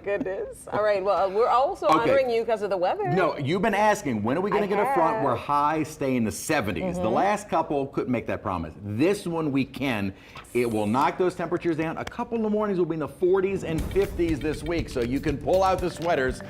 Goodness. All right. Well, we're also honoring you because of the weather. No, you've been asking, when are we going to get a front where highs stay in the 70s? The last couple couldn't make that promise. This one we can. It will knock those temperatures down. A couple of mornings will be in the 40s and 50s this week, so you can pull out the sweaters.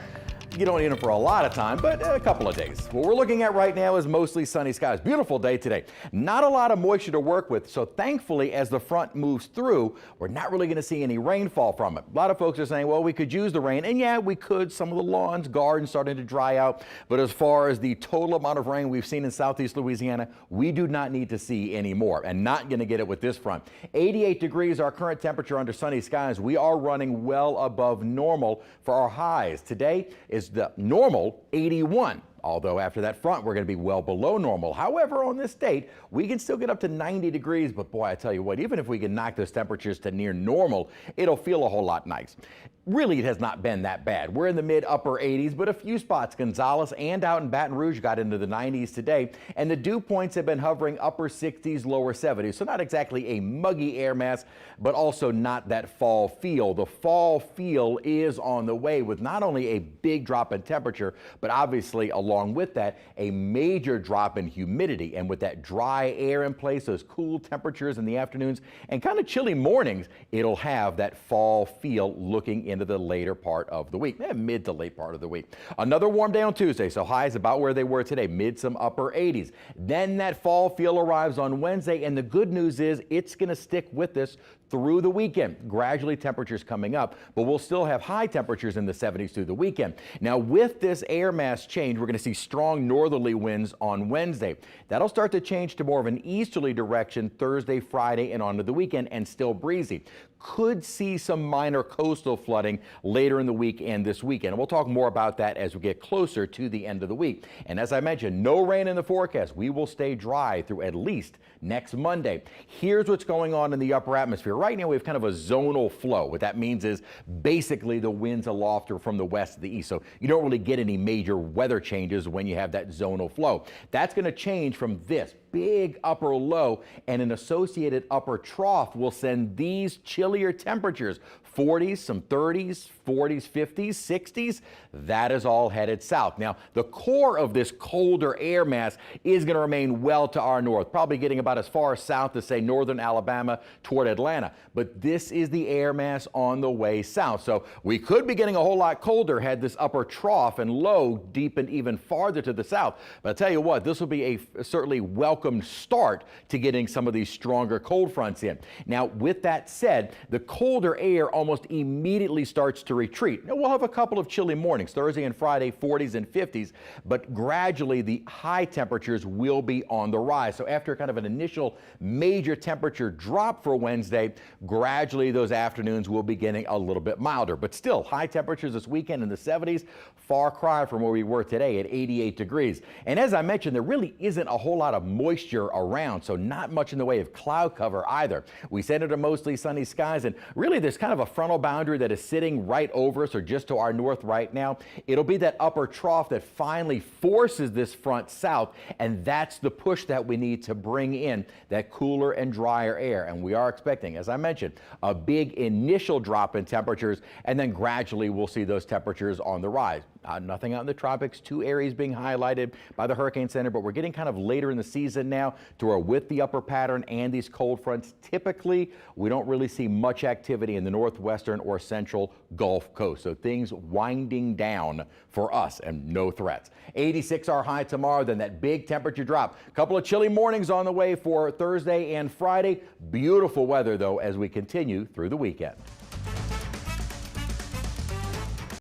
You don't need them for a lot of time, but a couple of days. What we're looking at right now is mostly sunny skies. Beautiful day today. Not a lot of moisture to work with, so thankfully as the front moves through, we're not really going to see any rainfall from it. A lot of folks are saying, well, we could use the rain, and yeah, we could. Some of the lawns, gardens starting to dry out, but as far as the total amount of rain we've seen in southeast Louisiana, we do not need to see any more, and not going to get it with this front. 88 degrees, our current temperature under sunny skies. We are running well above normal for our highs. Today is the normal 81. Although after that front, we're going to be well below normal. However, on this date, we can still get up to 90 degrees. But boy, I tell you what, even if we can knock those temperatures to near normal, it'll feel a whole lot nice. Really, it has not been that bad. We're in the mid upper 80s, but a few spots, Gonzales and out in Baton Rouge, got into the 90s today. And the dew points have been hovering upper 60s, lower 70s. So not exactly a muggy air mass, but also not that fall feel. The fall feel is on the way with not only a big drop in temperature, but obviously along with that, a major drop in humidity. And with that dry air in place, those cool temperatures in the afternoons and kind of chilly mornings, it'll have that fall feel looking into the later part of the week, mid to late part of the week. Another warm day on Tuesday, so highs about where they were today, mid some upper 80s. Then that fall feel arrives on Wednesday, and the good news is it's going to stick with us through the weekend. Gradually temperatures coming up, but we'll still have high temperatures in the 70s through the weekend. Now with this air mass change, we're going to see strong northerly winds on Wednesday. That'll start to change to more of an easterly direction Thursday, Friday, and onto the weekend, and still breezy. Could see some minor coastal flooding later in the week and this weekend. We'll talk more about that as we get closer to the end of the week. And as I mentioned, no rain in the forecast. We will stay dry through at least next Monday. Here's what's going on in the upper atmosphere. Right now we have kind of a zonal flow. What that means is basically the winds aloft are from the west to the east. So you don't really get any major weather changes when you have that zonal flow. That's going to change from this big upper low, and an associated upper trough will send these chillier temperatures, 40s, some 30s, 40s, 50s, 60s. That is all headed south. Now, the core of this colder air mass is going to remain well to our north, probably getting about as far south as, say, northern Alabama toward Atlanta. But this is the air mass on the way south. So we could be getting a whole lot colder had this upper trough and low deepened even farther to the south. But I'll tell you what, this will be a certainly welcome start to getting some of these stronger cold fronts in. Now, with that said, the colder air almost immediately starts to retreat. Now, we'll have a couple of chilly mornings, Thursday and Friday, 40s and 50s, but gradually the high temperatures will be on the rise. So after kind of an initial major temperature drop for Wednesday, gradually those afternoons will be getting a little bit milder, but still high temperatures this weekend in the 70s, far cry from where we were today at 88 degrees. And as I mentioned, there really isn't a whole lot of moisture around, so not much in the way of cloud cover either. We said it are mostly sunny skies, and really there's kind of a frontal boundary that is sitting right over us or just to our north right now. It'll be that upper trough that finally forces this front south, and that's the push that we need to bring in that cooler and drier air. And we are expecting, as I mentioned, a big initial drop in temperatures, and then gradually we'll see those temperatures on the rise. Nothing out in the tropics, two areas being highlighted by the Hurricane Center, but we're getting kind of later in the season now to where with the upper pattern and these cold fronts, typically we don't really see much activity in the northwestern or central Gulf Coast. So things winding down for us and no threats. 86 our high tomorrow, then that big temperature drop. A couple of chilly mornings on the way for Thursday and Friday. Beautiful weather though as we continue through the weekend.